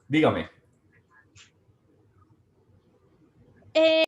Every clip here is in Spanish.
Dígame. Eh,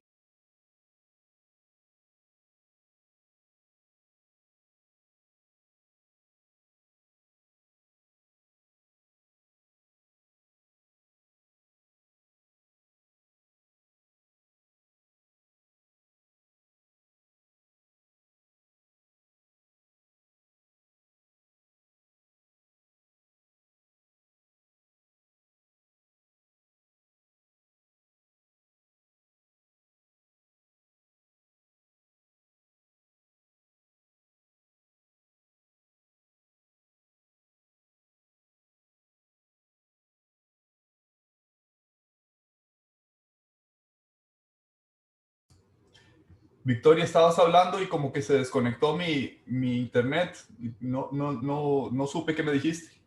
Victoria, estabas hablando y como que se desconectó mi internet. No supe qué me dijiste.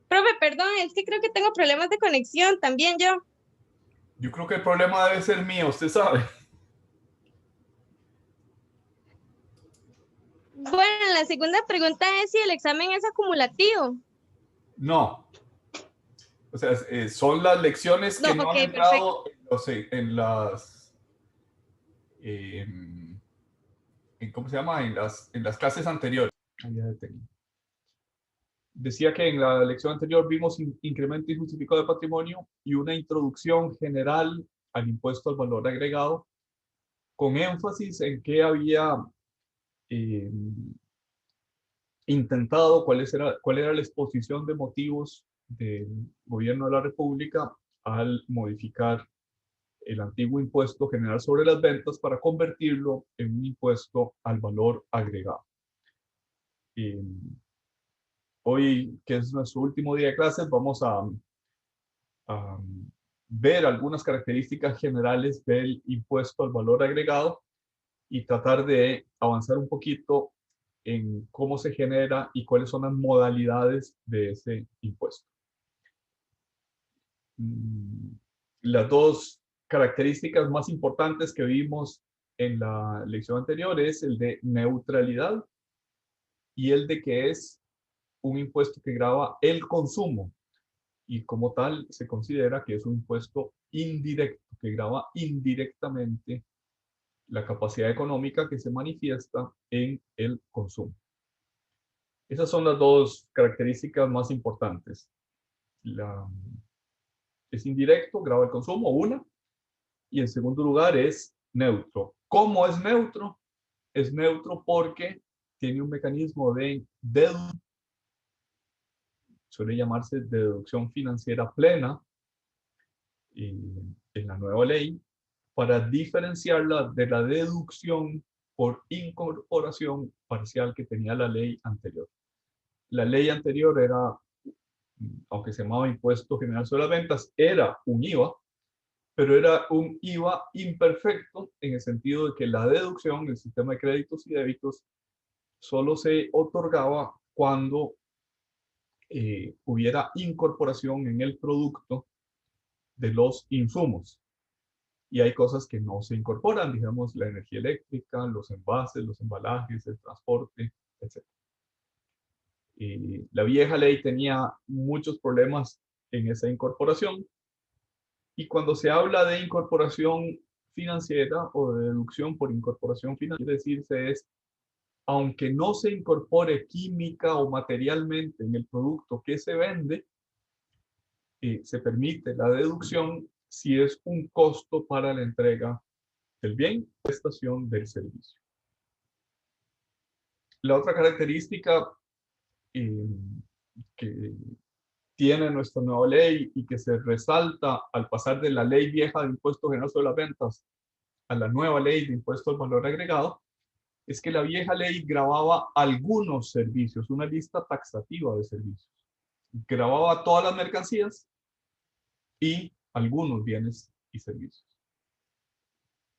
Profe, perdón, es que creo que tengo problemas de conexión también yo. Yo creo que el problema debe ser mío, usted sabe. Bueno, la segunda pregunta es si el examen es acumulativo. No. O sea, son las lecciones No, que no ok, han perfecto. entrado en las... eh, ¿cómo se llama? En las clases anteriores. Ahí ya detengo. Decía que en la lección anterior vimos incremento injustificado de patrimonio y una introducción general al impuesto al valor agregado, con énfasis en que había eh, intentado, cuál era la exposición de motivos del gobierno de la República al modificar el antiguo impuesto general sobre las ventas para convertirlo en un impuesto al valor agregado. Eh, Hoy, que es nuestro último día de clases, vamos a ver algunas características generales del impuesto al valor agregado y tratar de avanzar un poquito en cómo se genera y cuáles son las modalidades de ese impuesto. Las dos características más importantes que vimos en la lección anterior es el de neutralidad y el de que es un impuesto que grava el consumo y como tal se considera que es un impuesto indirecto, que grava indirectamente la capacidad económica que se manifiesta en el consumo. Esas son las dos características más importantes. Es indirecto, grava el consumo, una, y en segundo lugar es neutro. ¿Cómo es neutro? Es neutro porque tiene un mecanismo de deducción, suele llamarse deducción financiera plena en la nueva ley, para diferenciarla de la deducción por incorporación parcial que tenía la ley anterior. La ley anterior era, aunque se llamaba Impuesto General sobre las Ventas, era un IVA, pero era un IVA imperfecto en el sentido de que la deducción, el sistema de créditos y débitos, solo se otorgaba cuando hubiera incorporación en el producto de los insumos. Y hay cosas que no se incorporan, digamos, la energía eléctrica, los envases, los embalajes, el transporte, etc. La vieja ley tenía muchos problemas en esa incorporación. Y cuando se habla de incorporación financiera o de deducción por incorporación financiera, quiere decirse es, aunque no se incorpore química o materialmente en el producto que se vende, se permite la deducción si es un costo para la entrega del bien, prestación del servicio. La otra característica eh, que tiene nuestra nueva ley y que se resalta al pasar de la ley vieja de impuesto general sobre las ventas a la nueva ley de impuesto al valor agregado, es que la vieja ley grababa algunos servicios, una lista taxativa de servicios. Grababa todas las mercancías y algunos bienes y servicios.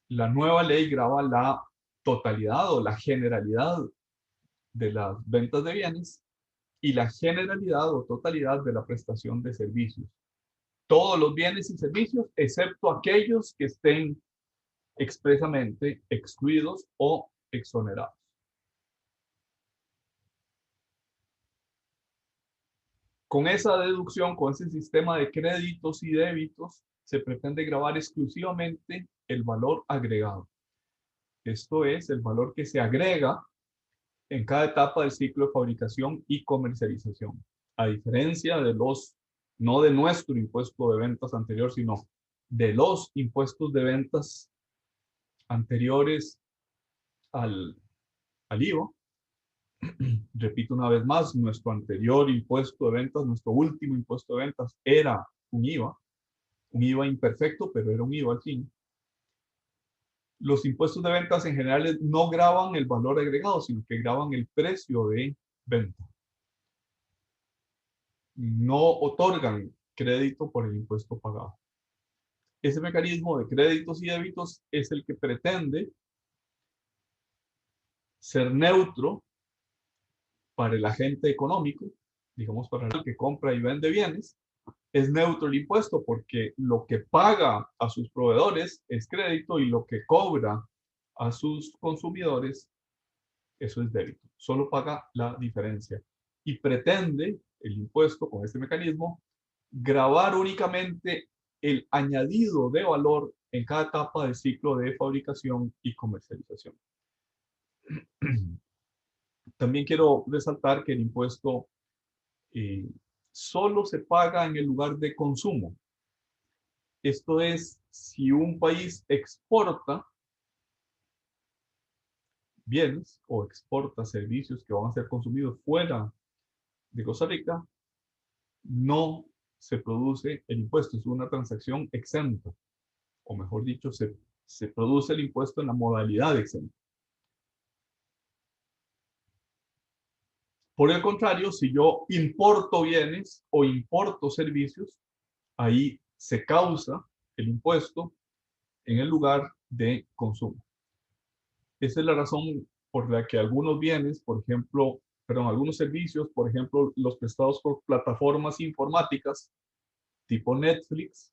La nueva ley graba la totalidad o la generalidad de las ventas de bienes y la generalidad o totalidad de la prestación de servicios. Todos los bienes y servicios, excepto aquellos que estén expresamente excluidos o exonerados. Con esa deducción, con ese sistema de créditos y débitos, se pretende gravar exclusivamente el valor agregado. Esto es el valor que se agrega en cada etapa del ciclo de fabricación y comercialización. A diferencia de no de nuestro impuesto de ventas anterior, sino de los impuestos de ventas anteriores al IVA. Repito una vez más, nuestro anterior impuesto de ventas, nuestro último impuesto de ventas era un IVA imperfecto, pero era un IVA al fin. Los impuestos de ventas en general no graban el valor agregado, sino que graban el precio de venta. No otorgan crédito por el impuesto pagado. Ese mecanismo de créditos y débitos es el que pretende ser neutro para el agente económico, digamos para el que compra y vende bienes. Es neutro el impuesto porque lo que paga a sus proveedores es crédito y lo que cobra a sus consumidores, eso es débito. Solo paga la diferencia. Y pretende el impuesto con este mecanismo gravar únicamente el añadido de valor en cada etapa del ciclo de fabricación y comercialización. También quiero resaltar que el impuesto solo se paga en el lugar de consumo. Esto es, si un país exporta bienes o exporta servicios que van a ser consumidos fuera de Costa Rica, no se produce el impuesto, es una transacción exenta, o mejor dicho, se produce el impuesto en la modalidad exenta. Por el contrario, si yo importo bienes o importo servicios, ahí se causa el impuesto en el lugar de consumo. Esa es la razón por la que algunos bienes, por ejemplo, algunos servicios, por ejemplo, los prestados por plataformas informáticas tipo Netflix,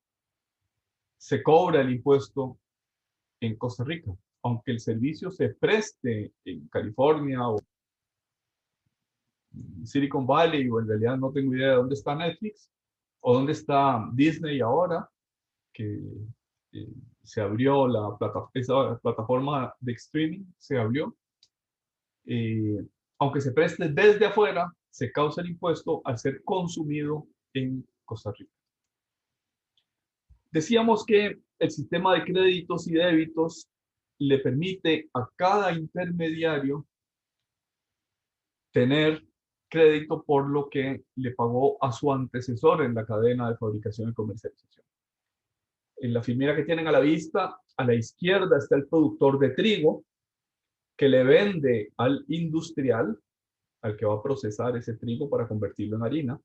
se cobra el impuesto en Costa Rica, aunque el servicio se preste en California o Silicon Valley, o en realidad no tengo idea de dónde está Netflix o dónde está Disney ahora, que se abrió esa plataforma de streaming, se abrió. Aunque se preste desde afuera, se causa el impuesto al ser consumido en Costa Rica. Decíamos que el sistema de créditos y débitos le permite a cada intermediario tener crédito por lo que le pagó a su antecesor en la cadena de fabricación y comercialización. En la filmera que tienen a la vista, a la izquierda está el productor de trigo que le vende al industrial, al que va a procesar ese trigo para convertirlo en harina.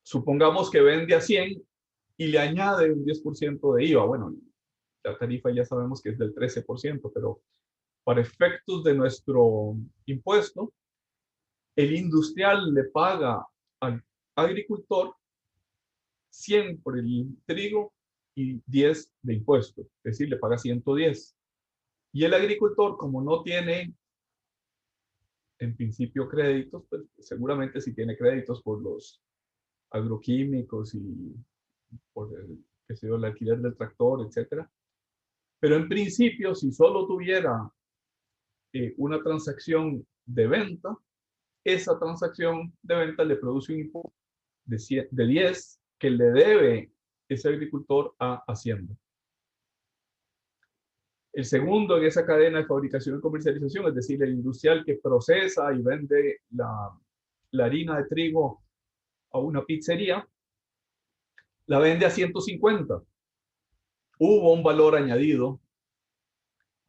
Supongamos que vende a 100 y le añade un 10% de IVA. Bueno, la tarifa ya sabemos que es del 13%, pero para efectos de nuestro impuesto, el industrial le paga al agricultor 100 por el trigo y 10 de impuesto, es decir, le paga 110. Y el agricultor, como no tiene en principio créditos, pues seguramente sí tiene créditos por los agroquímicos y por el alquiler del tractor, etcétera. Pero en principio, si solo tuviera una transacción de venta, esa transacción de venta le produce un impuesto de 10 que le debe ese agricultor a Hacienda. El segundo en esa cadena de fabricación y comercialización, es decir, el industrial que procesa y vende la harina de trigo a una pizzería, la vende a 150. Hubo un valor añadido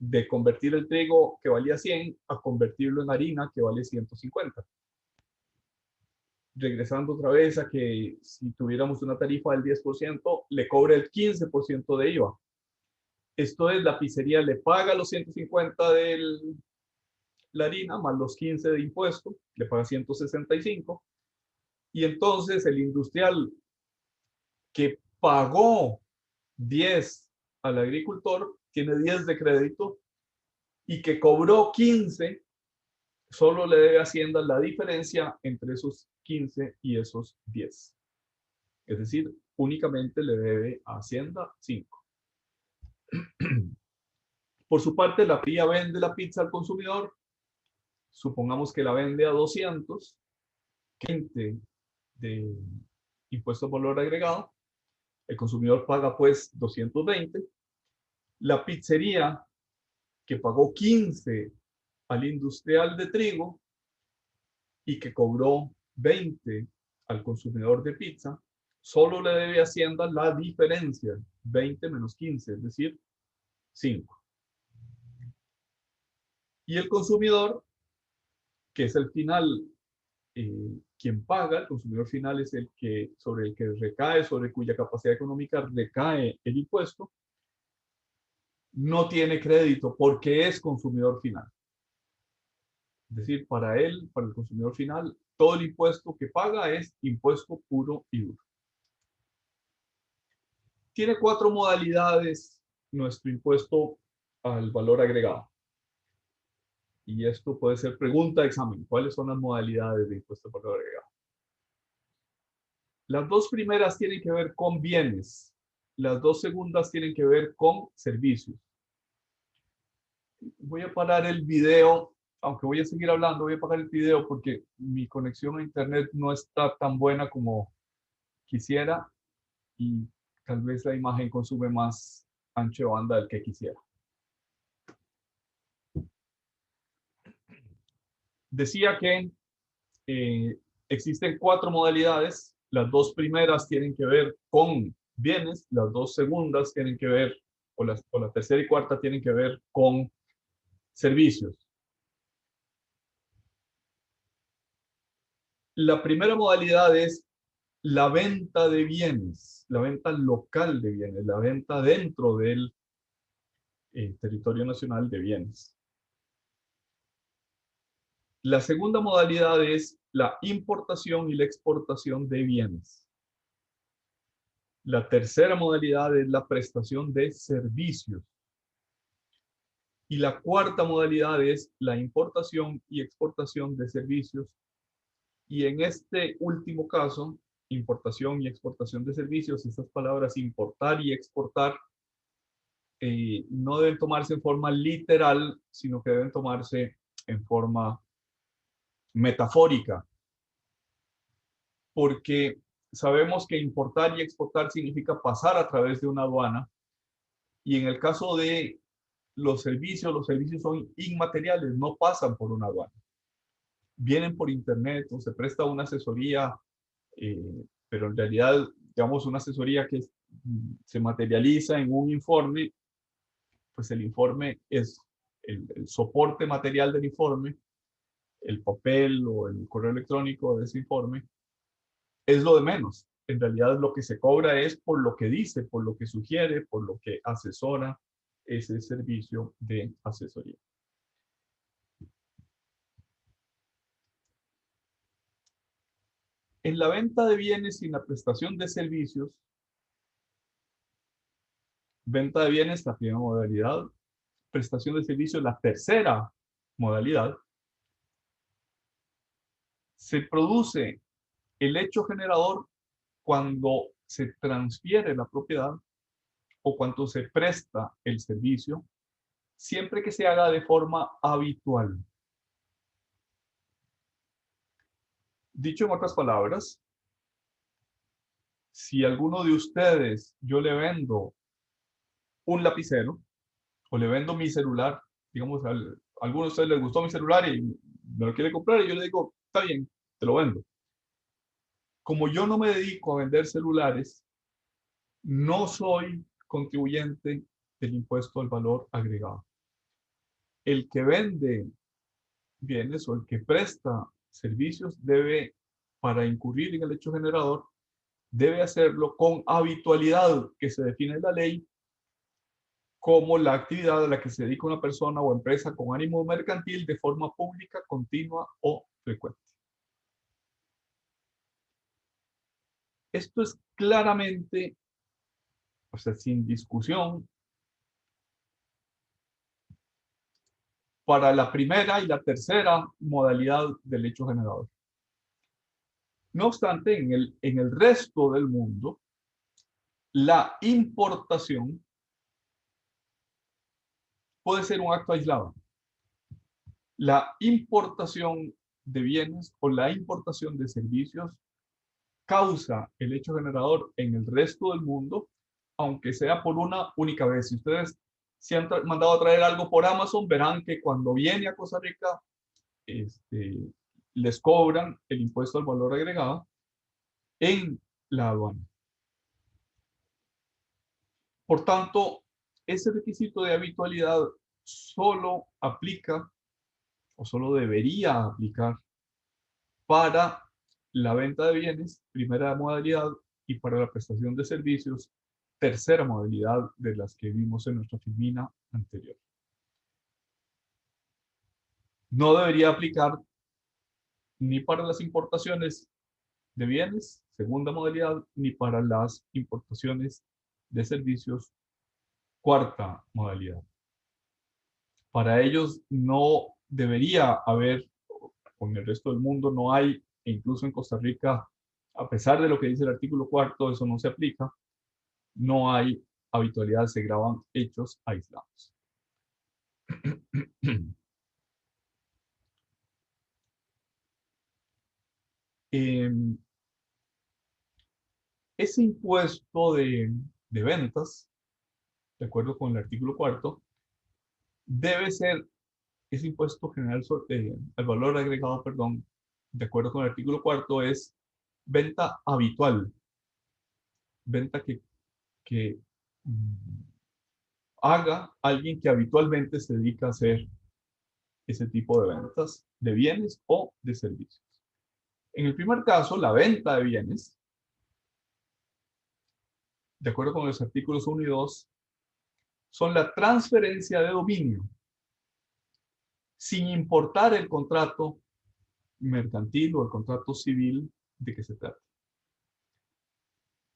de convertir el trigo que valía 100 a convertirlo en harina que vale 150. Regresando otra vez a que si tuviéramos una tarifa del 10%, le cobra el 15% de IVA. Esto es, la pizzería le paga los 150 de la harina más los 15 de impuesto, le paga 165. Y entonces el industrial que pagó 10 al agricultor tiene 10 de crédito y que cobró 15 solo le debe a Hacienda la diferencia entre esos 15 y esos 10. Es decir, únicamente le debe a Hacienda 5. Por su parte, la PRIA vende la pizza al consumidor. Supongamos que la vende a 200, 20 de impuesto al valor agregado. El consumidor paga pues 220. La pizzería que pagó 15 al industrial de trigo y que cobró 20 al consumidor de pizza, solo le debe a Hacienda la diferencia, 20 menos 15, es decir, 5. Y el consumidor, que es el final, quien paga, el consumidor final es el que, sobre el que recae, sobre cuya capacidad económica recae el impuesto, no tiene crédito porque es consumidor final. Es decir, para él, para el consumidor final, todo el impuesto que paga es impuesto puro y duro. Tiene 4 modalidades nuestro impuesto al valor agregado. Y esto puede ser pregunta de examen. ¿Cuáles son las modalidades de impuesto al valor agregado? Las 2 primeras tienen que ver con bienes. Las 2 segundas tienen que ver con servicios. Voy a parar el video, aunque voy a seguir hablando, voy a parar el video porque mi conexión a internet no está tan buena como quisiera y tal vez la imagen consume más ancho de banda del que quisiera. Decía que existen 4 modalidades. Las 2 primeras tienen que ver con bienes, las 2 segundas tienen que ver, o la tercera y cuarta tienen que ver con servicios. La primera modalidad es la venta de bienes, la venta local de bienes, la venta dentro del territorio nacional de bienes. La segunda modalidad es la importación y la exportación de bienes. La tercera modalidad es la prestación de servicios. Y la cuarta modalidad es la importación y exportación de servicios. Y en este último caso, importación y exportación de servicios, estas palabras importar y exportar no deben tomarse en forma literal, sino que deben tomarse en forma metafórica, porque sabemos que importar y exportar significa pasar a través de una aduana, y en el caso de los servicios son inmateriales, no pasan por una aduana. Vienen por internet o se presta una asesoría, pero en realidad, digamos, una asesoría que se materializa en un informe, pues el informe es el soporte material del informe, el papel o el correo electrónico de ese informe, es lo de menos. En realidad lo que se cobra es por lo que dice, por lo que sugiere, por lo que asesora ese servicio de asesoría. En la venta de bienes y en la prestación de servicios, venta de bienes, la primera modalidad, prestación de servicios, la tercera modalidad, se produce el hecho generador cuando se transfiere la propiedad o cuando se presta el servicio, siempre que se haga de forma habitual. Dicho en otras palabras, si alguno de ustedes, yo le vendo un lapicero o le vendo mi celular, digamos, a alguno de ustedes les gustó mi celular y me lo quiere comprar y yo le digo, está bien, te lo vendo. Como yo no me dedico a vender celulares, no soy contribuyente del impuesto al valor agregado. El que vende bienes o el que presta servicios debe, para incurrir en el hecho generador, debe hacerlo con habitualidad que se define en la ley como la actividad a la que se dedica una persona o empresa con ánimo mercantil de forma pública, continua o frecuente. Esto es claramente, o sea, sin discusión, para la primera y la tercera modalidad del hecho generador. No obstante, en el resto del mundo, la importación puede ser un acto aislado. La importación de bienes o la importación de servicios causa el hecho generador en el resto del mundo, aunque sea por una única vez. Si ustedes se han mandado a traer algo por Amazon, verán que cuando viene a Costa Rica, les cobran el impuesto al valor agregado en la aduana. Por tanto, ese requisito de habitualidad solo aplica o solo debería aplicar para la venta de bienes, primera modalidad, y para la prestación de servicios, tercera modalidad de las que vimos en nuestra filmina anterior. No debería aplicar ni para las importaciones de bienes, segunda modalidad, ni para las importaciones de servicios, cuarta modalidad. Para ellos no debería haber, con el resto del mundo no hay, e incluso en Costa Rica, a pesar de lo que dice el artículo cuarto, eso no se aplica, no hay habitualidad, se graban hechos aislados. Ese impuesto de ventas, de acuerdo con el artículo cuarto, debe ser ese impuesto general al valor agregado, perdón, de acuerdo con el artículo cuarto, es venta habitual, venta que haga alguien que habitualmente se dedica a hacer ese tipo de ventas de bienes o de servicios. En el primer caso, la venta de bienes, de acuerdo con los artículos 1 y 2, son la transferencia de dominio, sin importar el contrato mercantil o el contrato civil de que se trata.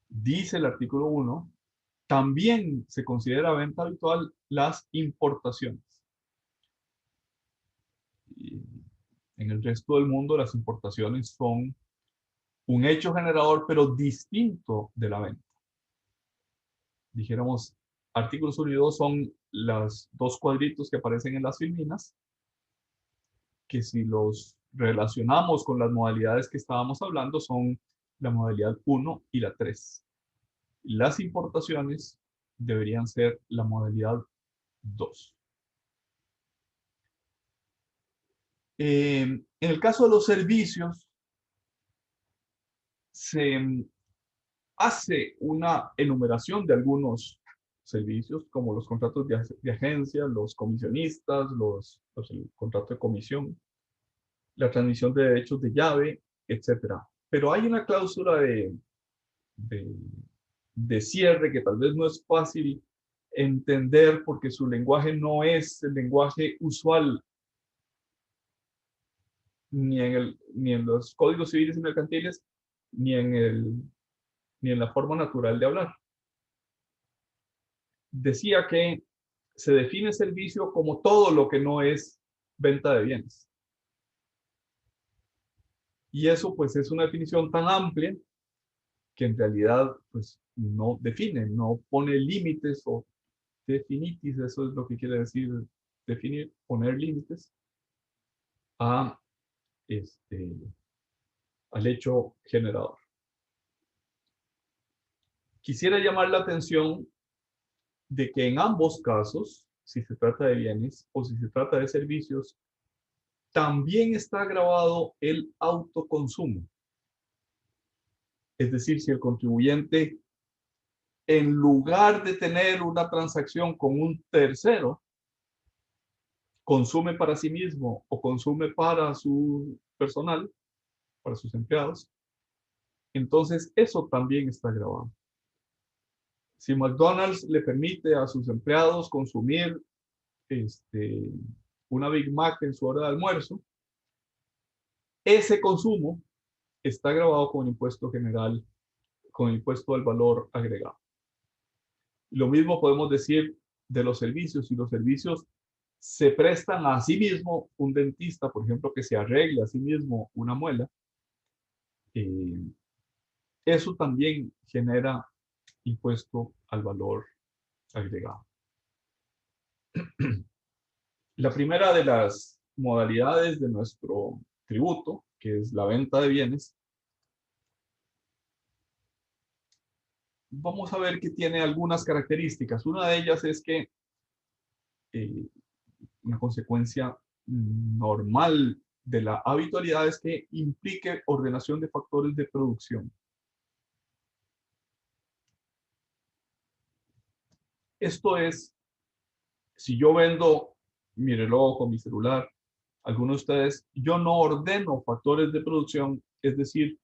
Dice el artículo 1, también se considera venta habitual las importaciones. Y en el resto del mundo, las importaciones son un hecho generador, pero distinto de la venta. Dijéramos, artículos 1 y 2 son los dos cuadritos que aparecen en las filminas, que si los relacionamos con las modalidades que estábamos hablando, son la modalidad 1 y la 3. Las importaciones deberían ser la modalidad 2. En el caso de los servicios, se hace una enumeración de algunos servicios, como los contratos de agencia, los comisionistas, el contrato de comisión, la transmisión de derechos de llave, etc. Pero hay una cláusula de cierre que tal vez no es fácil entender porque su lenguaje no es el lenguaje usual ni en los códigos civiles y mercantiles, ni en la forma natural de hablar. Decía que se define servicio como todo lo que no es venta de bienes. Y eso pues es una definición tan amplia que en realidad pues no define, no pone límites o definitis, eso es lo que quiere decir definir, poner límites a al hecho generador. Quisiera llamar la atención de que en ambos casos, si se trata de bienes o si se trata de servicios, también está grabado el autoconsumo. Es decir, si el contribuyente, en lugar de tener una transacción con un tercero, consume para sí mismo o consume para su personal, para sus empleados, entonces eso también está grabado. Si McDonald's le permite a sus empleados consumir una Big Mac en su hora de almuerzo, ese consumo está grabado con impuesto general, con impuesto al valor agregado. Lo mismo podemos decir de los servicios. Si los servicios se prestan a sí mismo, un dentista, por ejemplo, que se arregle a sí mismo una muela, eh, eso también genera impuesto al valor agregado. La primera de las modalidades de nuestro tributo, que es la venta de bienes, vamos a ver que tiene algunas características. Una de ellas es que eh, una consecuencia normal de la habitualidad es que implique ordenación de factores de producción. Esto es, si yo vendo mi reloj o mi celular, algunos de ustedes, yo no ordeno factores de producción, es decir,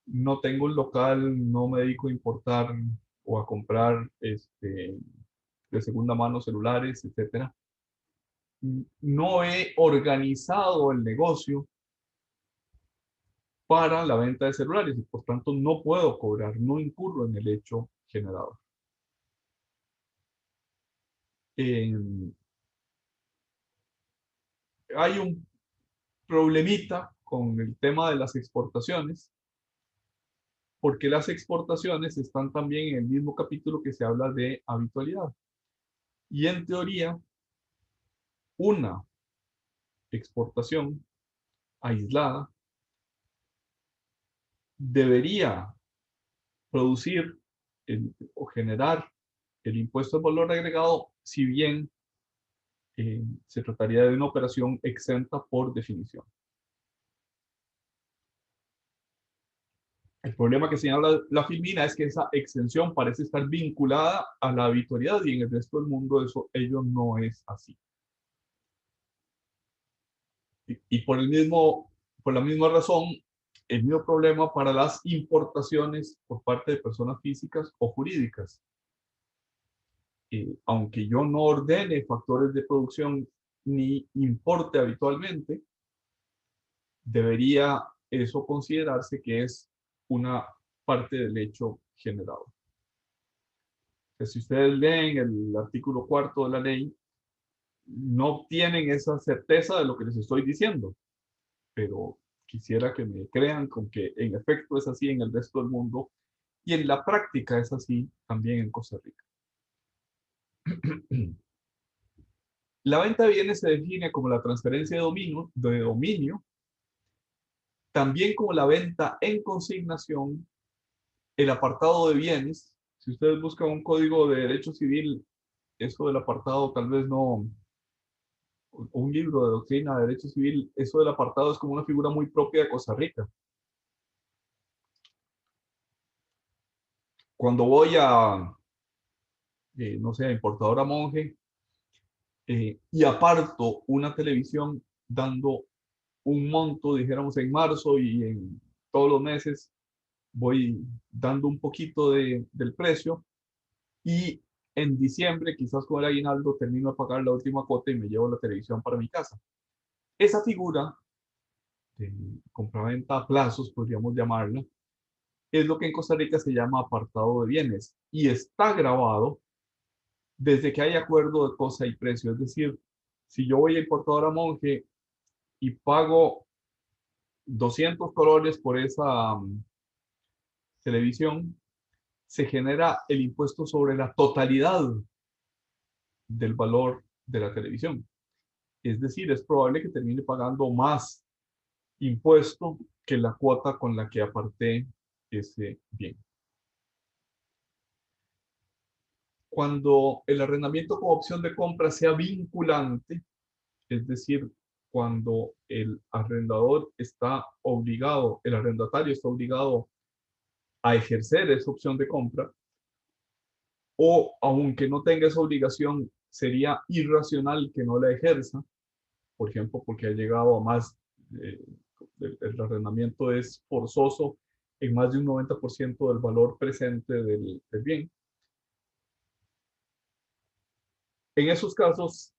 no tengo un local, no me dedico a importar o a comprar de segunda mano celulares, etcétera. No he organizado el negocio para la venta de celulares y por tanto no puedo cobrar, no incurro en el hecho generador. Eh, Hay un problemita con el tema de las exportaciones, porque las exportaciones están también en el mismo capítulo que se habla de habitualidad. Y en teoría, una exportación aislada debería producir o generar el impuesto al valor agregado, si bien se trataría de una operación exenta por definición. El problema que señala la Filmina es que esa exención parece estar vinculada a la habitualidad y en el resto del mundo ello no es así. Y por la misma razón, el mismo problema para las importaciones por parte de personas físicas o jurídicas. Aunque yo no ordene factores de producción ni importe habitualmente, debería eso considerarse que es una parte del hecho generado. Si ustedes leen el artículo 4 de la ley, no tienen esa certeza de lo que les estoy diciendo, pero quisiera que me crean con que en efecto es así en el resto del mundo y en la práctica es así también en Costa Rica. La venta de bienes se define como la transferencia de dominio, también como la venta en consignación, el apartado de bienes. Si ustedes buscan un código de derecho civil, eso del apartado tal vez no, un libro de doctrina de derecho civil, eso del apartado es como una figura muy propia de Costa Rica. Cuando voy a, no sé, a importadora Monge y aparto una televisión dando un monto, dijéramos en marzo y en todos los meses voy dando un poquito del precio y en diciembre, quizás con el aguinaldo, termino de pagar la última cuota y me llevo la televisión para mi casa. Esa figura de compraventa a plazos, podríamos llamarla, es lo que en Costa Rica se llama apartado de bienes y está grabado desde que hay acuerdo de cosa y precio. Es decir, si yo voy a importadora Monge y pago 200 colones por esa televisión, se genera el impuesto sobre la totalidad del valor de la televisión. Es decir, es probable que termine pagando más impuesto que la cuota con la que aparté ese bien. Cuando el arrendamiento como opción de compra sea vinculante, es decir, cuando el arrendador está obligado, el arrendatario está obligado a ejercer esa opción de compra, o aunque no tenga esa obligación, sería irracional que no la ejerza, por ejemplo, porque ha llegado a más, eh, el arrendamiento es forzoso en más de un 90% del valor presente del bien. En esos casos,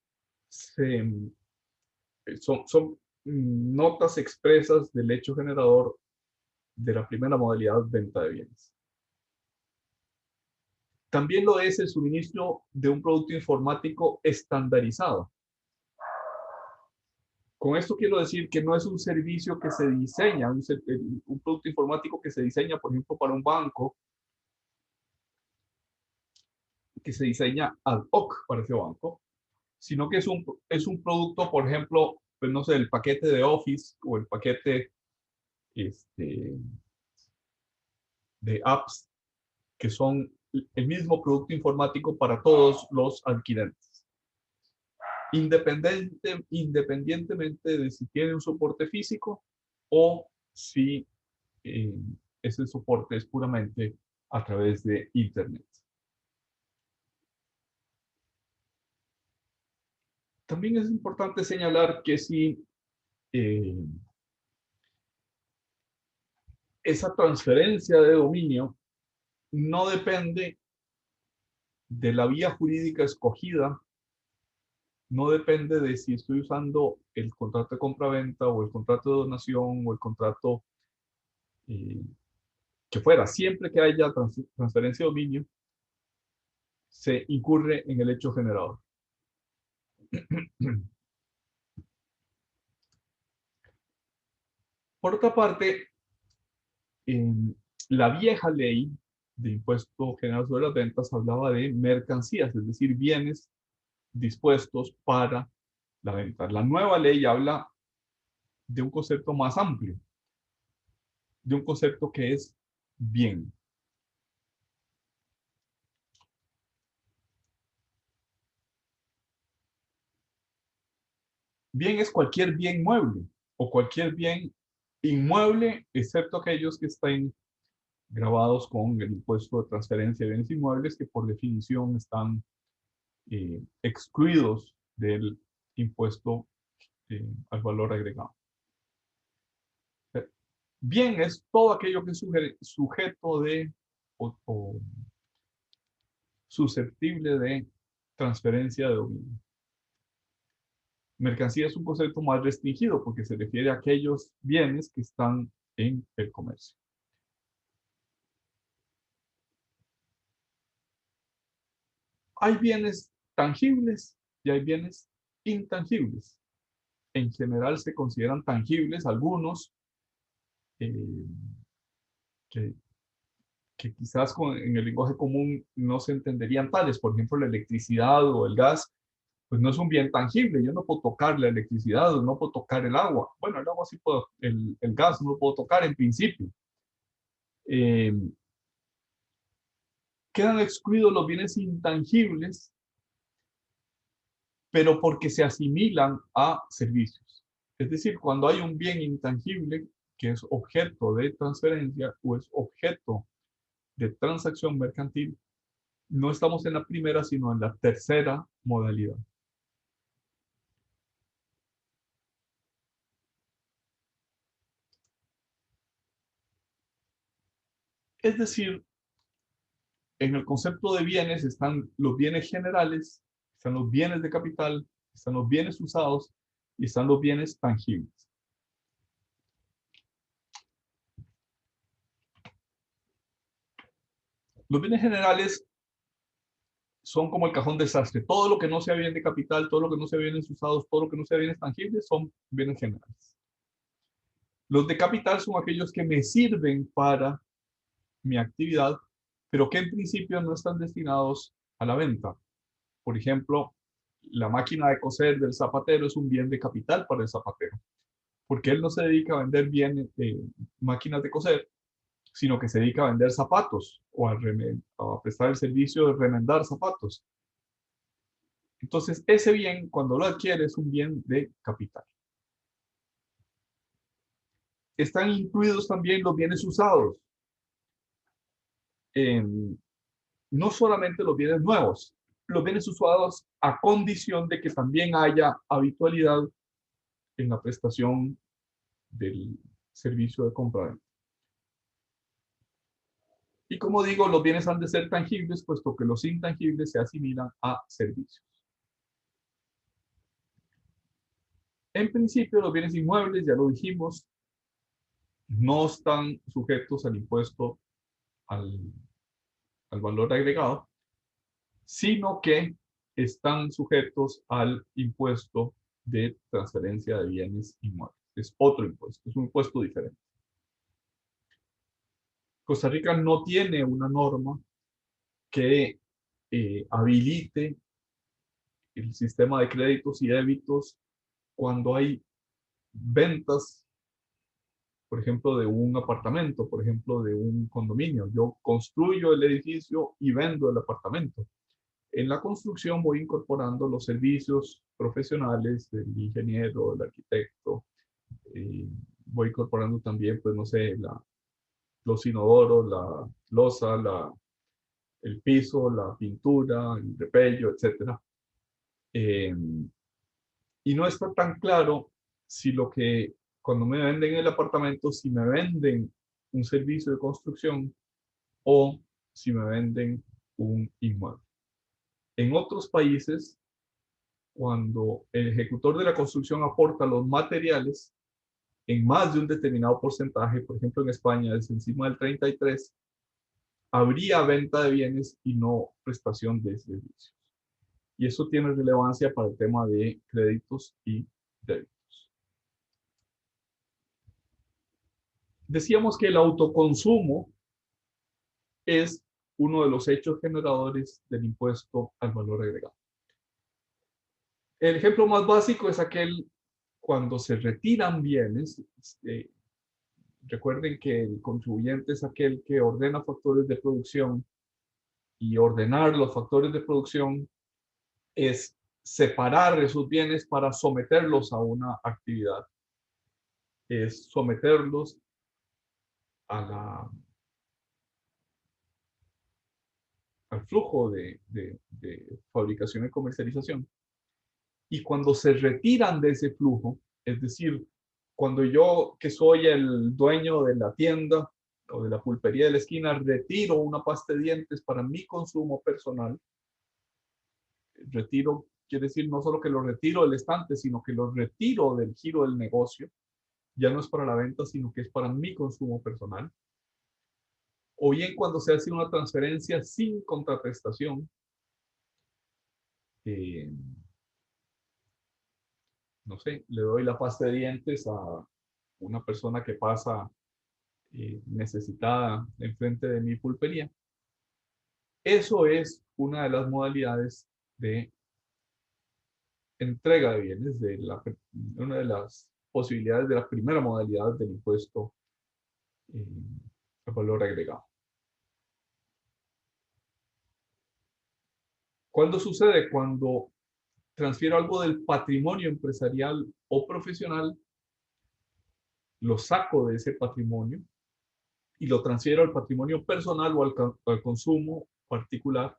son notas expresas del hecho generador de la primera modalidad, venta de bienes. También lo es el suministro de un producto informático estandarizado. Con esto quiero decir que no es un servicio que se diseña, un producto informático que se diseña, por ejemplo, para un banco, que se diseña ad hoc para ese banco, sino que es un producto, por ejemplo, pues no sé, el paquete de Office o el paquete este, de apps que son el mismo producto informático para todos los adquirentes, independientemente de si tiene un soporte físico o si eh, ese soporte es puramente a través de Internet. También es importante señalar que si eh, esa transferencia de dominio no depende de la vía jurídica escogida, no depende de si estoy usando el contrato de compra-venta o el contrato de donación o el contrato eh, que fuera. Siempre que haya transferencia de dominio, se incurre en el hecho generador. Por otra parte, la vieja ley de impuesto general sobre las ventas hablaba de mercancías, es decir, bienes dispuestos para la venta. La nueva ley habla de un concepto más amplio, de un concepto que es bien. Bien es cualquier bien mueble o cualquier bien inmueble, excepto aquellos que estén grabados con el impuesto de transferencia de bienes inmuebles, que por definición están excluidos del impuesto al valor agregado. Bien es todo aquello que es sujeto de o susceptible de transferencia de dominio. Mercancía es un concepto más restringido porque se refiere a aquellos bienes que están en el comercio. Hay bienes tangibles y hay bienes intangibles. En general se consideran tangibles algunos eh, que, que quizás en el lenguaje común no se entenderían tales. Por ejemplo, la electricidad o el gas, pues no es un bien tangible. Yo no puedo tocar la electricidad, no puedo tocar el agua. Bueno, el agua sí puedo, el gas no lo puedo tocar en principio. Eh, Quedan excluidos los bienes intangibles, pero porque se asimilan a servicios. Es decir, cuando hay un bien intangible que es objeto de transferencia o es objeto de transacción mercantil, no estamos en la primera, sino en la tercera modalidad. Es decir, en el concepto de bienes están los bienes generales, están los bienes de capital, están los bienes usados y están los bienes tangibles. Los bienes generales son como el cajón desastre. Todo lo que no sea bien de capital, todo lo que no sea bienes usados, todo lo que no sea bienes tangibles son bienes generales. Los de capital son aquellos que me sirven para mi actividad, pero que en principio no están destinados a la venta. Por ejemplo, la máquina de coser del zapatero es un bien de capital para el zapatero, porque él no se dedica a vender máquinas de coser, sino que se dedica a vender zapatos o a prestar el servicio de remendar zapatos. Entonces, ese bien, cuando lo adquiere, es un bien de capital. Están incluidos también los bienes usados. No solamente los bienes nuevos, los bienes usados a condición de que también haya habitualidad en la prestación del servicio de compra-venta. Y como digo, los bienes han de ser tangibles, puesto que los intangibles se asimilan a servicios. En principio, los bienes inmuebles, ya lo dijimos, no están sujetos al impuesto al, al valor agregado, sino que están sujetos al impuesto de transferencia de bienes inmuebles. Es otro impuesto, es un impuesto diferente. Costa Rica no tiene una norma que habilite el sistema de créditos y débitos cuando hay ventas, por ejemplo, de un apartamento, por ejemplo, de un condominio. Yo construyo el edificio y vendo el apartamento. En la construcción voy incorporando los servicios profesionales del ingeniero, del arquitecto. Voy incorporando también, pues, no sé, los inodoros, la losa, el piso, la pintura, el repello, etc. Eh, y no está tan claro si cuando me venden el apartamento, si me venden un servicio de construcción o si me venden un inmueble. En otros países, cuando el ejecutor de la construcción aporta los materiales en más de un determinado porcentaje, por ejemplo en España es encima del 33%, habría venta de bienes y no prestación de servicios. Y eso tiene relevancia para el tema de créditos y débitos. Decíamos que el autoconsumo es uno de los hechos generadores del impuesto al valor agregado. El ejemplo más básico es aquel cuando se retiran bienes. Recuerden que el contribuyente es aquel que ordena factores de producción, y ordenar los factores de producción es separar esos bienes para someterlos a una actividad, es someterlos al flujo de fabricación y comercialización. Y cuando se retiran de ese flujo, es decir, cuando yo, que soy el dueño de la tienda o de la pulpería de la esquina, retiro una pasta de dientes para mi consumo personal, retiro quiere decir no solo que lo retiro del estante, sino que lo retiro del giro del negocio, ya no es para la venta, sino que es para mi consumo personal. O bien cuando se hace una transferencia sin contraprestación, eh, no sé, le doy la pasta de dientes a una persona que pasa necesitada enfrente de mi pulpería. Eso es una de las modalidades de entrega de bienes, una de las posibilidades de la primera modalidad del impuesto eh, al valor agregado. ¿Cuándo sucede? Cuando transfiero algo del patrimonio empresarial o profesional, lo saco de ese patrimonio y lo transfiero al patrimonio personal o al consumo particular.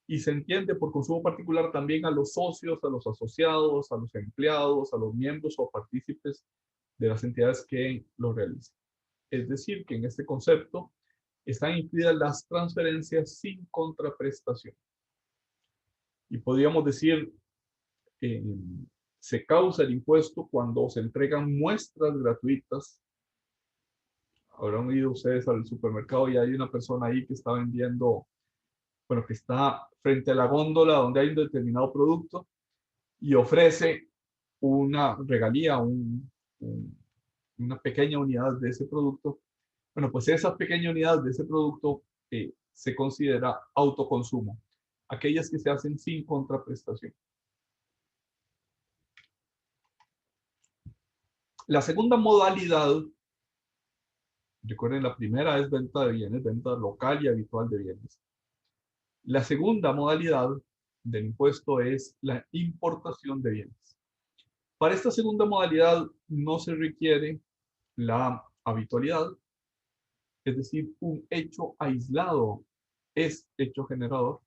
Y se entiende por consumo particular también a los socios, a los asociados, a los empleados, a los miembros o partícipes de las entidades que lo realizan. Es decir, que en este concepto están incluidas las transferencias sin contraprestación. Y podríamos decir, eh, se causa el impuesto cuando se entregan muestras gratuitas. Habrán ido ustedes al supermercado y hay una persona ahí que está vendiendo, bueno, que está frente a la góndola donde hay un determinado producto y ofrece una regalía, una pequeña unidad de ese producto. Bueno, pues esa pequeña unidad de ese producto se considera autoconsumo, aquellas que se hacen sin contraprestación. La segunda modalidad, recuerden, la primera es venta de bienes, venta local y habitual de bienes. La segunda modalidad del impuesto es la importación de bienes. Para esta segunda modalidad no se requiere la habitualidad, es decir, un hecho aislado es hecho generador.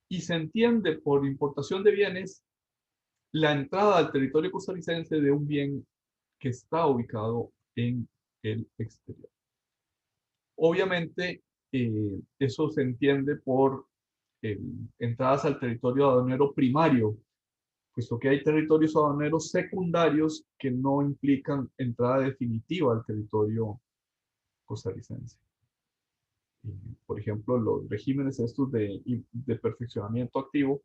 Y se entiende por importación de bienes la entrada al territorio costarricense de un bien que está ubicado en el exterior. Obviamente, eso se entiende por entradas al territorio aduanero primario, puesto que hay territorios aduaneros secundarios que no implican entrada definitiva al territorio costarricense. Por ejemplo, los regímenes estos de perfeccionamiento activo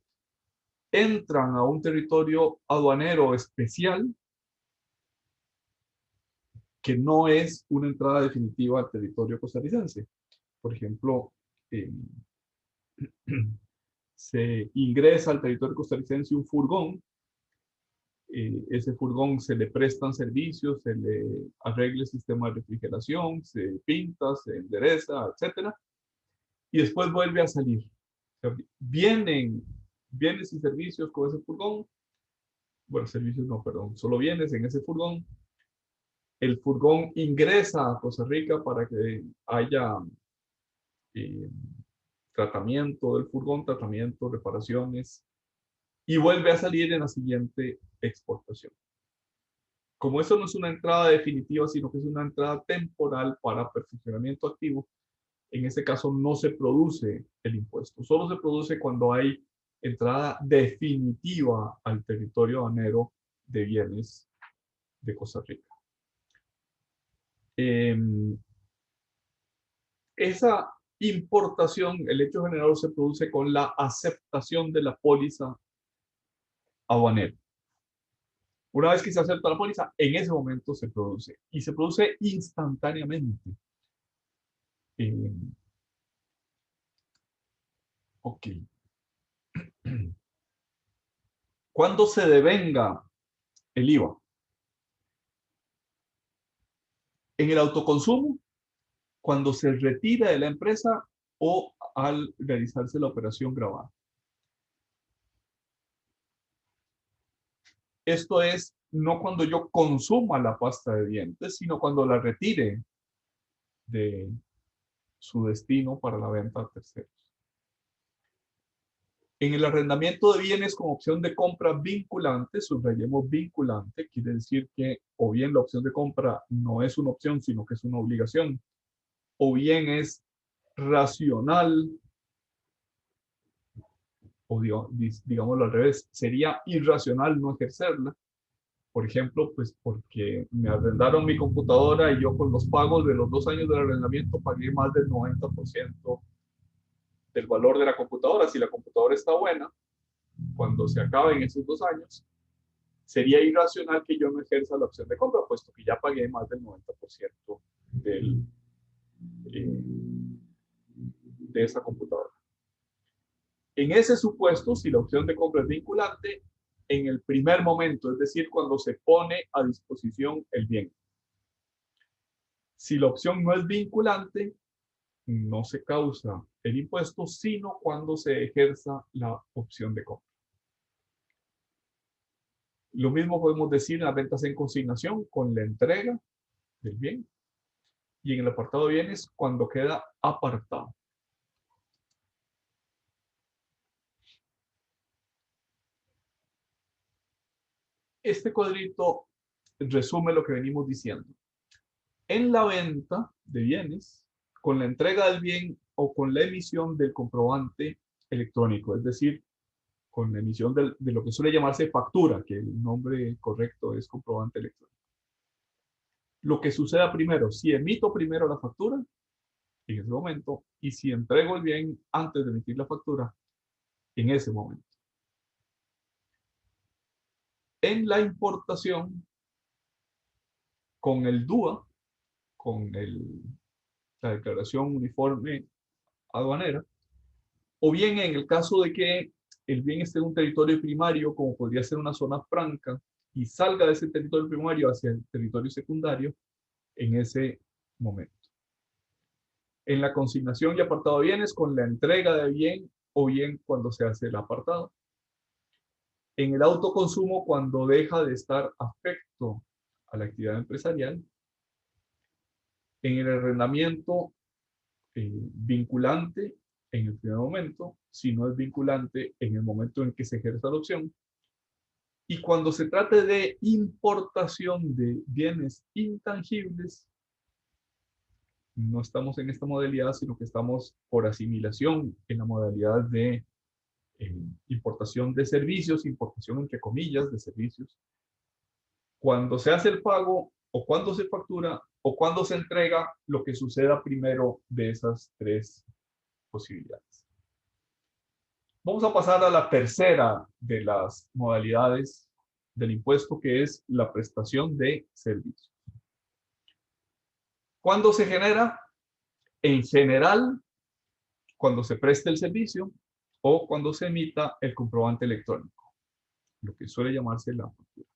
entran a un territorio aduanero especial que no es una entrada definitiva al territorio costarricense. Por ejemplo, eh, se ingresa al territorio costarricense un furgón, ese furgón se le prestan servicios, se le arregla el sistema de refrigeración, se pinta, se endereza, etcétera, y después vuelve a salir. O sea, vienen bienes y servicios con ese furgón, bueno, servicios no, perdón, solo bienes en ese furgón. El furgón ingresa a Costa Rica para que haya eh, tratamiento del furgón, tratamiento, reparaciones, y vuelve a salir en la siguiente exportación. Como eso no es una entrada definitiva, sino que es una entrada temporal para perfeccionamiento activo, en este caso no se produce el impuesto. Solo se produce cuando hay entrada definitiva al territorio aduanero de bienes de Costa Rica. Esa importación, el hecho generador se produce con la aceptación de la póliza aduanera. Una vez que se acepta la póliza, en ese momento se produce y se produce instantáneamente. Ok. ¿Cuándo se devenga el IVA? En el autoconsumo, cuando se retira de la empresa o al realizarse la operación grabada. Esto es no cuando yo consuma la pasta de dientes, sino cuando la retire de su destino para la venta a terceros. En el arrendamiento de bienes con opción de compra vinculante, subrayemos vinculante, quiere decir que o bien la opción de compra no es una opción, sino que es una obligación, o bien es racional, o digámoslo al revés, sería irracional no ejercerla. Por ejemplo, pues porque me arrendaron mi computadora y yo con los pagos de los 2 años del arrendamiento pagué más del 90% del valor de la computadora. Si la computadora está buena, cuando se acaben esos 2 años, sería irracional que yo no ejerza la opción de compra, puesto que ya pagué más del 90% del, de esa computadora. En ese supuesto, si la opción de compra es vinculante, en el primer momento, es decir, cuando se pone a disposición el bien. Si la opción no es vinculante, no se causa el impuesto, sino cuando se ejerza la opción de compra. Lo mismo podemos decir en las ventas en consignación con la entrega del bien y en el apartado de bienes cuando queda apartado. Este cuadrito resume lo que venimos diciendo. En la venta de bienes, con la entrega del bien o con la emisión del comprobante electrónico, es decir, con la emisión de lo que suele llamarse factura, que el nombre correcto es comprobante electrónico. Lo que suceda primero, si emito primero la factura, en ese momento, y si entrego el bien antes de emitir la factura, en ese momento. En la importación, con el DUA, con la declaración uniforme aduanera, o bien en el caso de que el bien esté en un territorio primario, como podría ser una zona franca, y salga de ese territorio primario hacia el territorio secundario, en ese momento. En la consignación y apartado de bienes, con la entrega de bien o bien cuando se hace el apartado. En el autoconsumo, cuando deja de estar afecto a la actividad empresarial. En el arrendamiento vinculante en el primer momento, si no es vinculante en el momento en que se ejerza la opción. Y cuando se trate de importación de bienes intangibles, no estamos en esta modalidad, sino que estamos por asimilación en la modalidad de importación de servicios, importación entre comillas de servicios. Cuando se hace el pago o cuando se factura o cuando se entrega, lo que suceda primero de esas tres posibilidades. Vamos a pasar a la tercera de las modalidades del impuesto, que es la prestación de servicios. ¿Cuándo se genera? En general, cuando se preste el servicio o cuando se emita el comprobante electrónico, lo que suele llamarse la factura.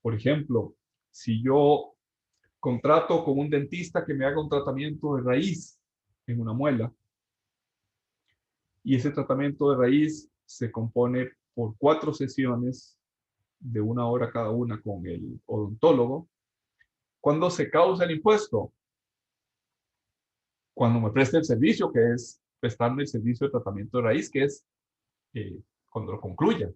Por ejemplo, si yo contrato con un dentista que me haga un tratamiento de raíz en una muela, y ese tratamiento de raíz se compone por 4 sesiones de 1 hora cada una con el odontólogo, ¿cuándo se causa el impuesto? Cuando me preste el servicio, que es prestarme el servicio de tratamiento de raíz, que es cuando lo concluya.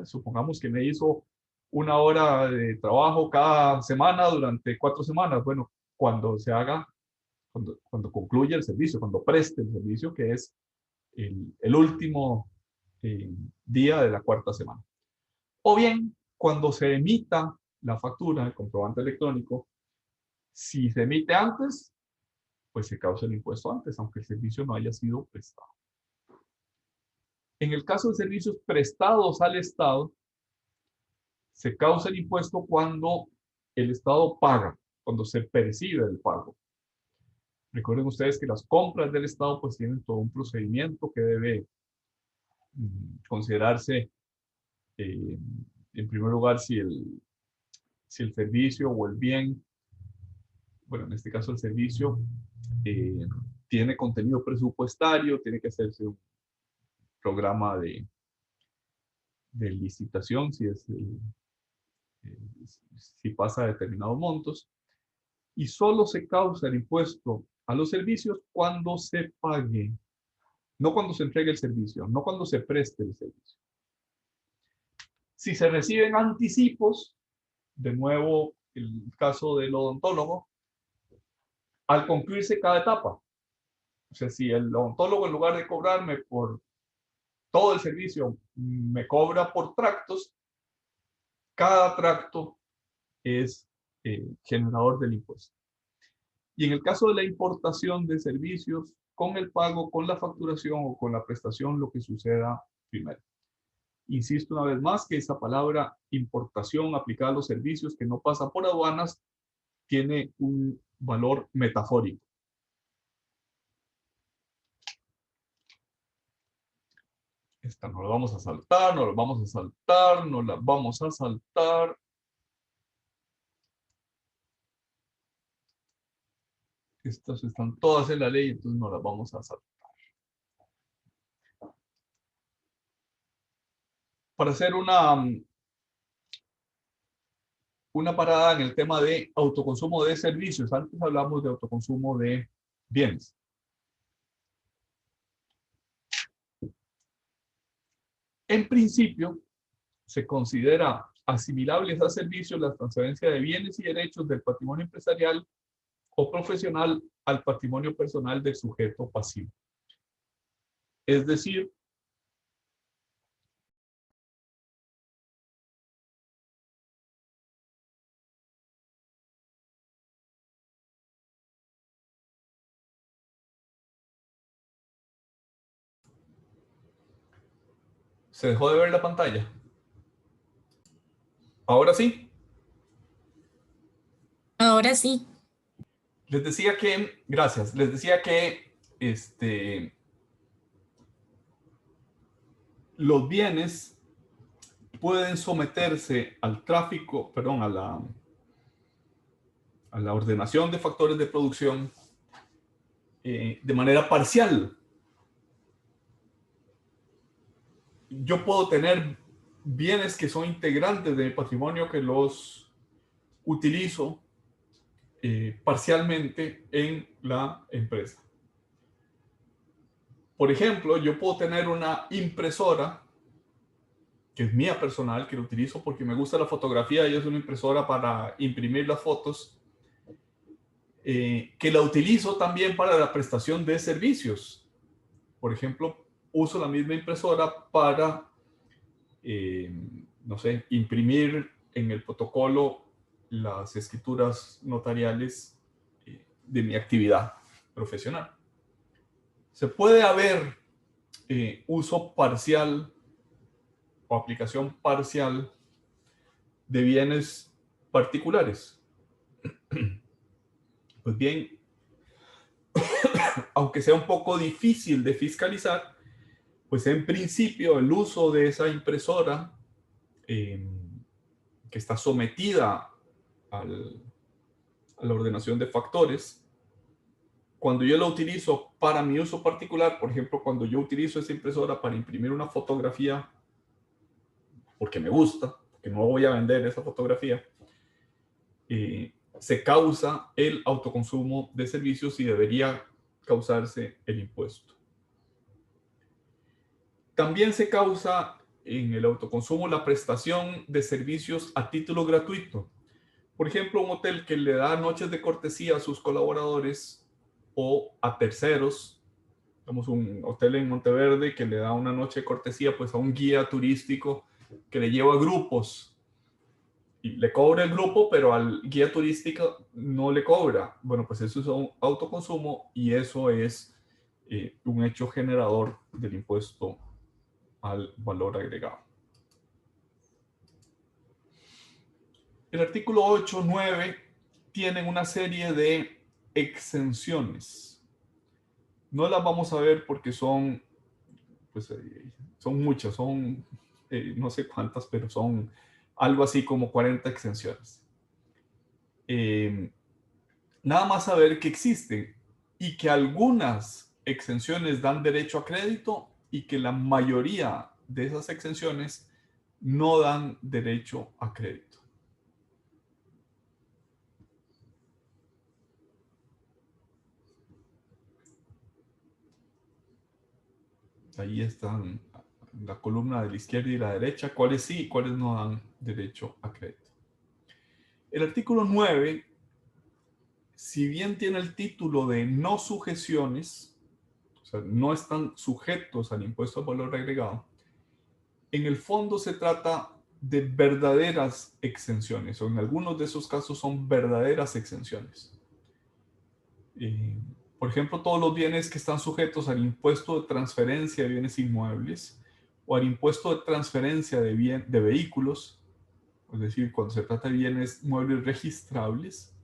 Supongamos que me hizo 1 hora de trabajo cada semana durante 4 semanas. Bueno, cuando se haga, cuando concluya el servicio, cuando preste el servicio, que es el último día de la 4ª semana. O bien, cuando se emita la factura, el comprobante electrónico, si se emite antes, pues se causa el impuesto antes, aunque el servicio no haya sido prestado. En el caso de servicios prestados al Estado, se causa el impuesto cuando el Estado paga, cuando se percibe el pago. Recuerden ustedes que las compras del Estado pues tienen todo un procedimiento que debe considerarse, en primer lugar, si el servicio o el bien, bueno, en este caso el servicio, tiene contenido presupuestario, tiene que hacerse un programa de licitación, si pasa determinados montos, y solo se causa el impuesto a los servicios cuando se pague, no cuando se entregue el servicio, no cuando se preste el servicio. Si se reciben anticipos, de nuevo el caso del odontólogo, al concluirse cada etapa, o sea, si el odontólogo en lugar de cobrarme por todo el servicio, me cobra por tractos, cada tracto es generador del impuesto. Y en el caso de la importación de servicios, con el pago, con la facturación o con la prestación, lo que suceda primero. Insisto una vez más que esa palabra importación aplicada a los servicios que no pasa por aduanas tiene un valor metafórico. Esta no la vamos a saltar, no la vamos a saltar, no la vamos a saltar. Estas están todas en la ley, entonces no las vamos a saltar. Para hacer una parada en el tema de autoconsumo de servicios. Antes hablamos de autoconsumo de bienes. En principio, se considera asimilables a servicios la transferencia de bienes y derechos del patrimonio empresarial o profesional al patrimonio personal del sujeto pasivo. Es decir, ¿se dejó de ver la pantalla? ¿Ahora sí? Ahora sí. Les decía que, gracias, les decía que los bienes pueden someterse al tráfico, perdón, a la ordenación de factores de producción de manera parcial. Yo puedo tener bienes que son integrantes de mi patrimonio que los utilizo parcialmente en la empresa. Por ejemplo, yo puedo tener una impresora que es mía personal, que la utilizo porque me gusta la fotografía y es una impresora para imprimir las fotos, que la utilizo también para la prestación de servicios. Por ejemplo, uso la misma impresora para, no sé, imprimir en el protocolo las escrituras notariales de mi actividad profesional. Se puede haber uso parcial o aplicación parcial de bienes particulares. Pues bien, aunque sea un poco difícil de fiscalizar, pues en principio el uso de esa impresora que está sometida a la ordenación de factores, cuando yo la utilizo para mi uso particular, por ejemplo, cuando yo utilizo esa impresora para imprimir una fotografía porque me gusta, porque no voy a vender esa fotografía, se causa el autoconsumo de servicios y debería causarse el impuesto. También se causa en el autoconsumo la prestación de servicios a título gratuito. Por ejemplo, un hotel que le da noches de cortesía a sus colaboradores o a terceros. Tenemos un hotel en Monteverde que le da una noche de cortesía pues a un guía turístico que le lleva grupos y le cobra el grupo, pero al guía turístico no le cobra. Bueno, pues eso es un autoconsumo y eso es un hecho generador del impuesto al valor agregado. El artículo 8, 9 tienen una serie de exenciones. No las vamos a ver porque son, pues, son muchas, son no sé cuántas, pero son algo así como 40 exenciones. Nada más saber que existen y que algunas exenciones dan derecho a crédito y que la mayoría de esas exenciones no dan derecho a crédito. Ahí están la columna de la izquierda y la derecha, cuáles sí y cuáles no dan derecho a crédito. El artículo 9, si bien tiene el título de no sujeciones, o sea, no están sujetos al impuesto al valor agregado, en el fondo se trata de verdaderas exenciones, o en algunos de esos casos son verdaderas exenciones. Por ejemplo, todos los bienes que están sujetos al impuesto de transferencia de bienes inmuebles o al impuesto de transferencia de vehículos, es decir, cuando se trata de bienes muebles registrables,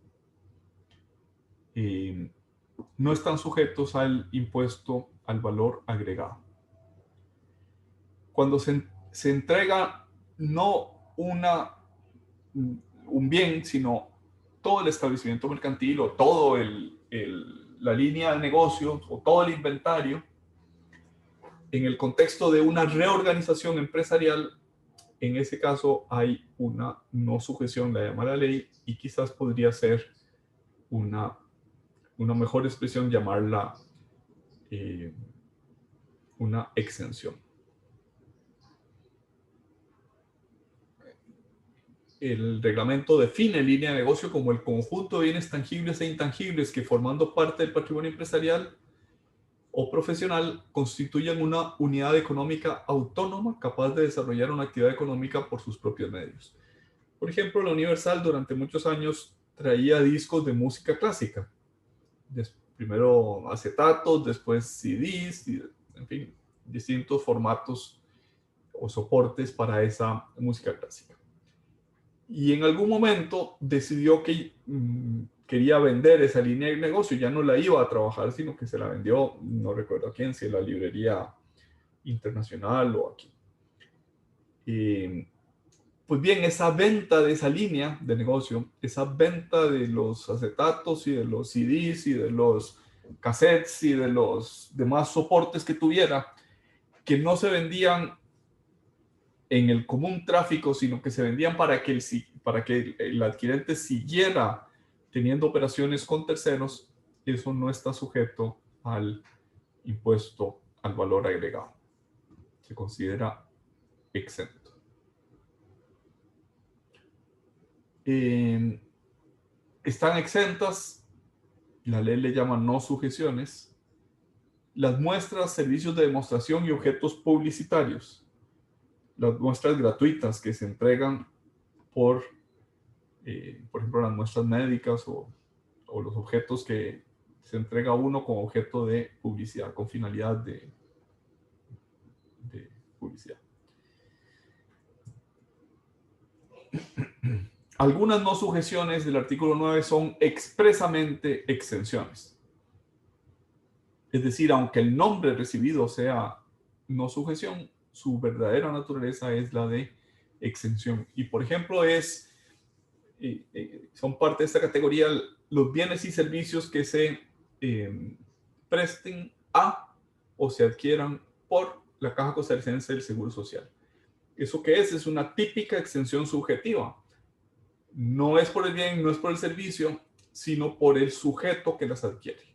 no están sujetos al impuesto al valor agregado. Cuando se entrega no un bien, sino todo el establecimiento mercantil o todo la línea de negocio o todo el inventario, en el contexto de una reorganización empresarial, en ese caso hay una no sujeción, la llama la ley, y quizás podría ser una mejor expresión llamarla una exención. El reglamento define línea de negocio como el conjunto de bienes tangibles e intangibles que, formando parte del patrimonio empresarial o profesional, constituyen una unidad económica autónoma capaz de desarrollar una actividad económica por sus propios medios. Por ejemplo, la Universal durante muchos años traía discos de música clásica. Primero acetatos, después CDs, en fin, distintos formatos o soportes para esa música clásica. Y en algún momento decidió que quería vender esa línea de negocio, ya no la iba a trabajar, sino que se la vendió, no recuerdo a quién, si a la librería internacional o aquí. Pues bien, esa venta de esa línea de negocio, esa venta de los acetatos y de los CDs y de los cassettes y de los demás soportes que tuviera, que no se vendían en el común tráfico, sino que se vendían para que el adquirente siguiera teniendo operaciones con terceros, eso no está sujeto al impuesto al valor agregado. Se considera exento. Están exentas, la ley le llama no sujeciones, las muestras, servicios de demostración y objetos publicitarios. Las muestras gratuitas que se entregan por ejemplo, las muestras médicas o los objetos que se entrega a uno con objeto de publicidad, con finalidad algunas no sujeciones del artículo 9 son expresamente exenciones. Es decir, aunque el nombre recibido sea no sujeción, su verdadera naturaleza es la de exención. Y por ejemplo, son parte de esta categoría los bienes y servicios que se presten a o se adquieran por la Caja Costarricense del Seguro Social. ¿Eso qué es? Es una típica exención subjetiva. No es por el bien, no es por el servicio, sino por el sujeto que las adquiere.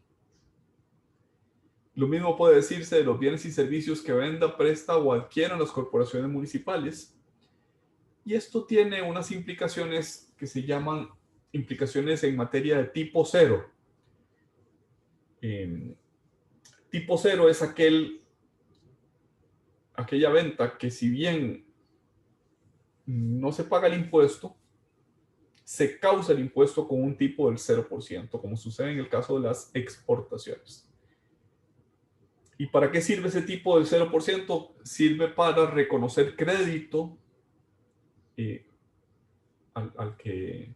Lo mismo puede decirse de los bienes y servicios que venda, presta o adquieran las corporaciones municipales. Y esto tiene unas implicaciones que se llaman implicaciones en materia de tipo cero. Tipo cero es aquella venta que, si bien no se paga el impuesto, se causa el impuesto con un tipo del 0%, como sucede en el caso de las exportaciones. ¿Y para qué sirve ese tipo del 0%? Sirve para reconocer crédito al que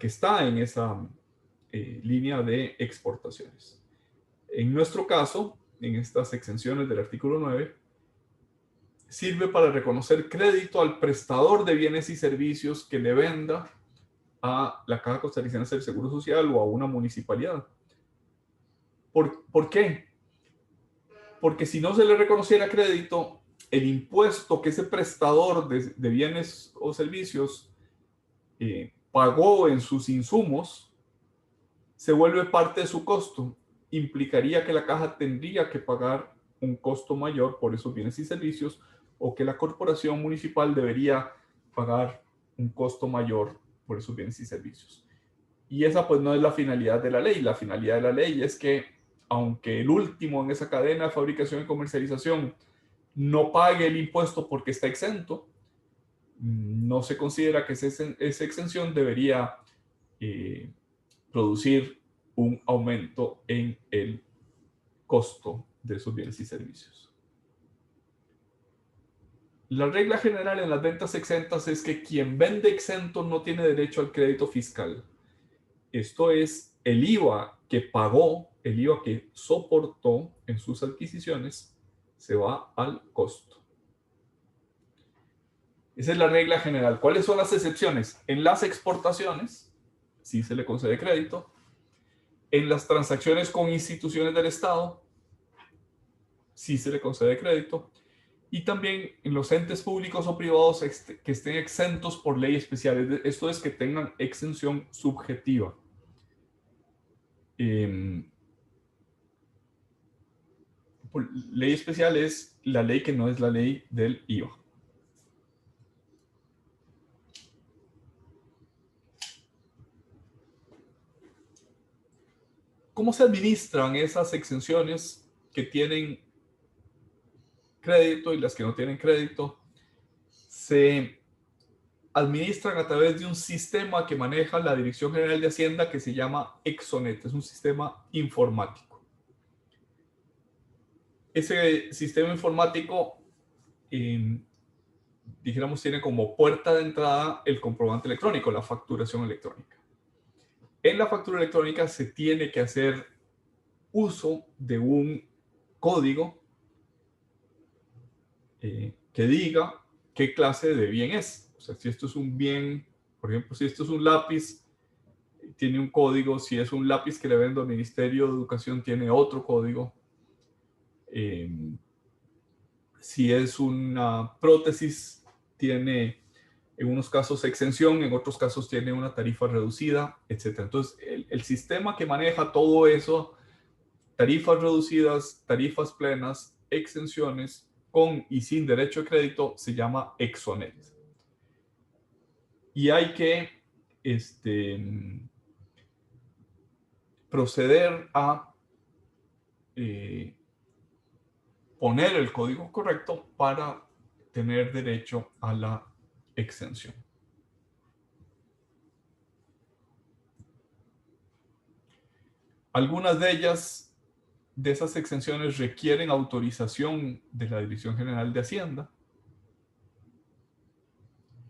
está en esa línea de exportaciones. En nuestro caso, en estas exenciones del artículo 9, sirve para reconocer crédito al prestador de bienes y servicios que le venda a la Caja Costarricense del Seguro Social o a una municipalidad. ¿Por qué? Porque si no se le reconociera crédito, el impuesto que ese prestador de bienes o servicios pagó en sus insumos se vuelve parte de su costo. Implicaría que la caja tendría que pagar un costo mayor por esos bienes y servicios, o que la corporación municipal debería pagar un costo mayor por esos bienes y servicios. Y esa pues no es la finalidad de la ley. La finalidad de la ley es que, aunque el último en esa cadena de fabricación y comercialización no pague el impuesto porque está exento, no se considera que esa exención debería producir un aumento en el costo de esos bienes y servicios. La regla general en las ventas exentas es que quien vende exento no tiene derecho al crédito fiscal. Esto es, el IVA que pagó, el IVA que soportó en sus adquisiciones, se va al costo. Esa es la regla general. ¿Cuáles son las excepciones? En las exportaciones, sí se le concede crédito. En las transacciones con instituciones del Estado, sí se le concede crédito. Y también en los entes públicos o privados que estén exentos por ley especial. Esto es, que tengan exención subjetiva. Ley especial es la ley que no es la ley del IVA. ¿Cómo se administran esas exenciones que tienen crédito y las que no tienen crédito? Se administran a través de un sistema que maneja la Dirección General de Hacienda, que se llama Exonet. Es un sistema informático. Ese sistema informático, dijéramos, tiene como puerta de entrada el comprobante electrónico, la facturación electrónica. En la factura electrónica se tiene que hacer uso de un código que diga qué clase de bien es. O sea, si esto es un bien, por ejemplo, si esto es un lápiz, tiene un código. Si es un lápiz que le vendo al Ministerio de Educación, tiene otro código. Si es una prótesis, tiene en unos casos exención, en otros casos tiene una tarifa reducida, etc. Entonces, el sistema que maneja todo eso, tarifas reducidas, tarifas plenas, exenciones, con y sin derecho de crédito, se llama Exonet. Y hay que proceder a poner el código correcto para tener derecho a la exención. Algunas de ellas, de esas exenciones, requieren autorización de la Dirección General de Hacienda.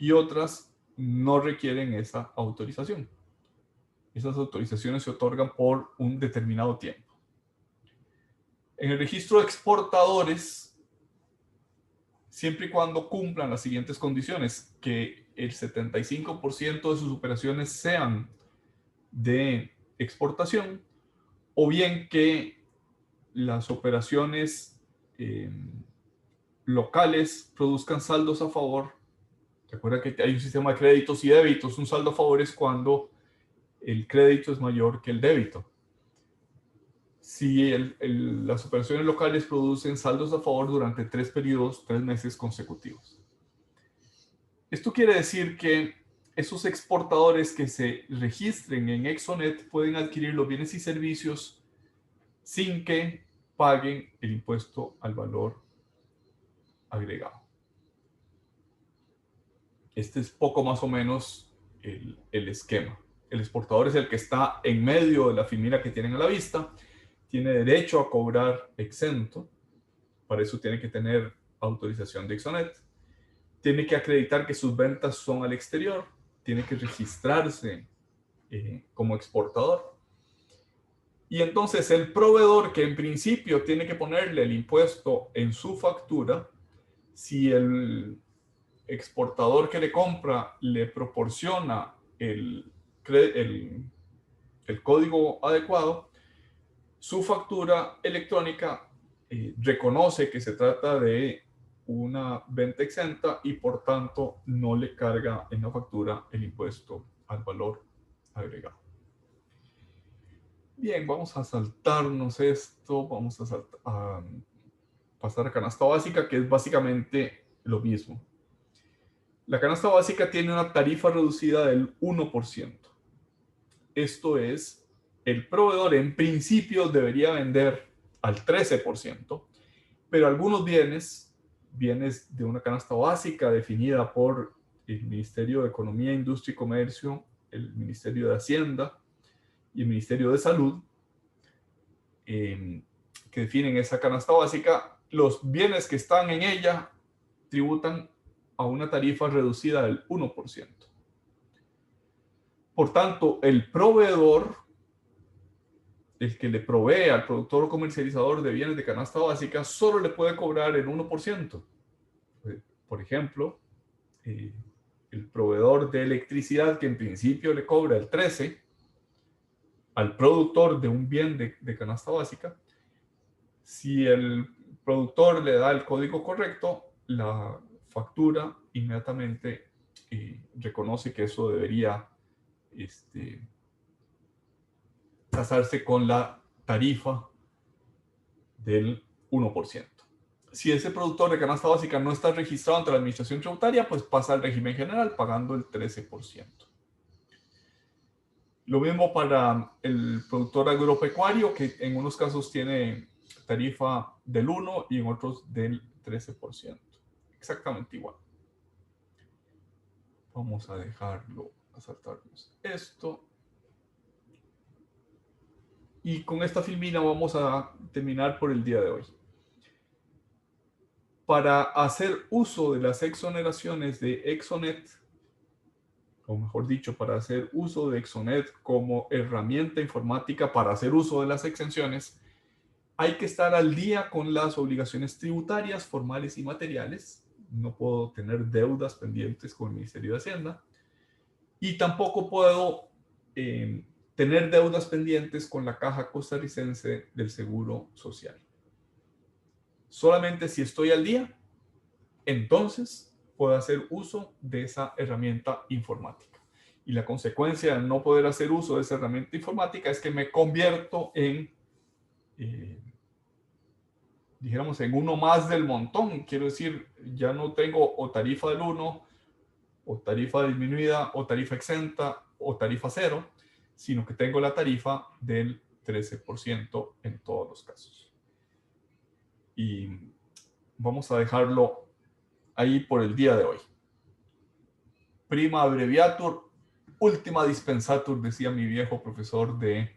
y otras no requieren esa autorización. Esas autorizaciones se otorgan por un determinado tiempo. En el registro de exportadores, siempre y cuando cumplan las siguientes condiciones, que el 75% de sus operaciones sean de exportación, o bien que las operaciones locales produzcan saldos a favor. Recuerda que hay un sistema de créditos y débitos. Un saldo a favor es cuando el crédito es mayor que el débito. Si las operaciones locales producen saldos a favor durante 3 meses consecutivos. Esto quiere decir que esos exportadores que se registren en Exonet pueden adquirir los bienes y servicios sin que paguen el impuesto al valor agregado. Este es poco más o menos el esquema. El exportador es el que está en medio de la filmina que tienen a la vista, tiene derecho a cobrar exento, para eso tiene que tener autorización de Exonet, tiene que acreditar que sus ventas son al exterior, tiene que registrarse como exportador. Y entonces el proveedor, que en principio tiene que ponerle el impuesto en su factura, si el exportador que le compra le proporciona el código adecuado, su factura electrónica reconoce que se trata de una venta exenta y por tanto no le carga en la factura el impuesto al valor agregado. Bien, vamos a saltarnos esto, vamos a pasar a canasta básica, que es básicamente lo mismo. La canasta básica tiene una tarifa reducida del 1%. Esto es, el proveedor en principio debería vender al 13%, pero algunos bienes de una canasta básica definida por el Ministerio de Economía, Industria y Comercio, el Ministerio de Hacienda y el Ministerio de Salud, que definen esa canasta básica, los bienes que están en ella tributan a una tarifa reducida del 1%. Por tanto, el proveedor, el que le provee al productor o comercializador de bienes de canasta básica, solo le puede cobrar el 1%. Por ejemplo, el proveedor de electricidad, que en principio le cobra el 13% al productor de un bien de canasta básica, si el productor le da el código correcto, la factura inmediatamente reconoce que eso debería casarse con la tarifa del 1%. Si ese productor de canasta básica no está registrado ante la administración tributaria, pues pasa al régimen general pagando el 13%. Lo mismo para el productor agropecuario, que en unos casos tiene tarifa del 1% y en otros del 13%. Exactamente igual. Vamos a dejarlo, a saltarnos esto. Y con esta filmina vamos a terminar por el día de hoy. Para hacer uso de las exoneraciones de Exonet, o mejor dicho, para hacer uso de Exonet como herramienta informática para hacer uso de las exenciones, hay que estar al día con las obligaciones tributarias formales y materiales. No puedo tener deudas pendientes con el Ministerio de Hacienda. Y tampoco puedo tener deudas pendientes con la Caja Costarricense del Seguro Social. Solamente si estoy al día, entonces puedo hacer uso de esa herramienta informática. Y la consecuencia de no poder hacer uso de esa herramienta informática es que me convierto en, dijéramos, en uno más del montón. Quiero decir, ya no tengo o tarifa del 1, o tarifa disminuida, o tarifa exenta, o tarifa cero, sino que tengo la tarifa del 13% en todos los casos. Y vamos a dejarlo ahí por el día de hoy. Prima abreviatur, última dispensatur, decía mi viejo profesor de